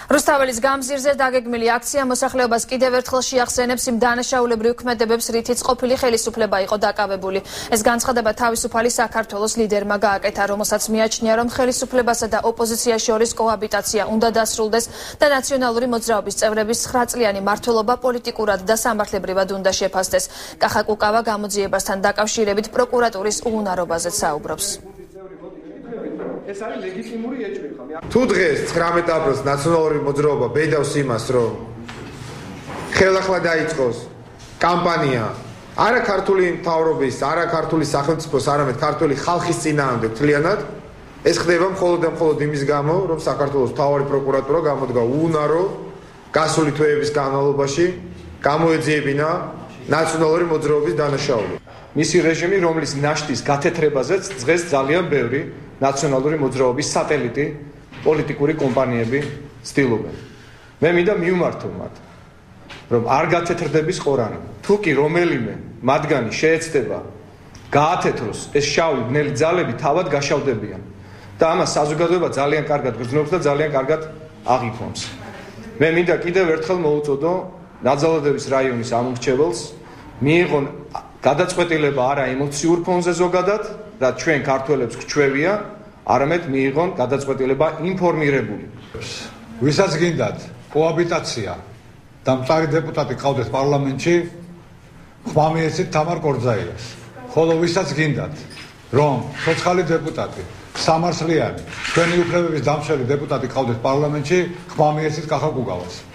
რუსთაველის გამზირზე დაგეგმილი აქცია მოსახლეობას კიდევ ერთხელ შეახსენებს იმ დანაშაულებრივ ქმედებებს, რითიც ყოფილი ხელისუფლება იყო დაკავებული. ეს განცხადება თავისუფალი საქართველოს ლიდერმა გააკეთა, რომელსაც მიაჩნია, რომ ხელისუფლებასა და ოპოზიციას შორის კოაბიტაცია უნდა დასრულდეს და ნაციონალური მოძრაობის წევრების 9 წლიანი მმართველობა პოლიტიკურად და სამართლებრივად უნდა შეფასდეს. კახა კუკავა გამოძიებასთან დაკავშირებით პროკურატურის უუნარობაზეც საუბრობს. ეს არის ლეგიტიმური ეჭვი ხომ? თუ დღეს 19 აპრილს ნაციონალური მოძრაობა ბედავს იმას, რომ ხელახლა დაიწყოს კამპანია არა ქართული მთავრობის, არა ქართული სახელმწიფოს, არამედ ქართული ხალხის წინააღმდეგ მთლიანად, ეს ხდება მხოლოდ და მხოლოდ იმის გამო, რომ საქართველოს მთავარი პროკურატურა გამოდგა უუნარო გასული თვეების განმავლობაში გამოეძიებინა ნაციონალური მოძრაობის დანაშაული. მისი რეჟიმი, რომლის ნაშთის გათეთრებაზეც დღეს ძალიან ბევრი ნაციონალური მოძრაობის სატელიტი პოლიტიკური კომპანიები ცდილობენ. მე მინდა მივმართო მათ, რომ არ გათეთრდების ყორანი. თუ კი რომელიმე მათგანი შეეცდება გაათეთროს, ეს შავი ბნელი ძალები თავად გაშავდებიან და ამას საზოგადოება ძალიან კარგად გრძნობს და ძალიან კარგად აღიქვამს. მე მინდა კიდევ ერთხელ მოუწოდო ნაძალადების რაიონის ამომრჩეველს მიიღონ გადაწყვეტილება არა ემოციურ ფონზე ზოგადად, რაც ჩვენ ქართველებს გჩვევია, არამედ მიიღონ გადაწყვეტილება ინფორმირებული. ვისაც გინდათ კოაბიტაცია და მწარი დეპუტატი ყავდეთ პარლამენტში, ხმამიეცით თამარ კორძაიას. ხოლო ვისაც გინდათ, რომ ცოცხალი დეპუტატი, სამართლიანი, ჩვენი უფლებების დამცველი დეპუტატი ყავდეთ პარლამენტში, ხმამიეცით კახა კუკავას.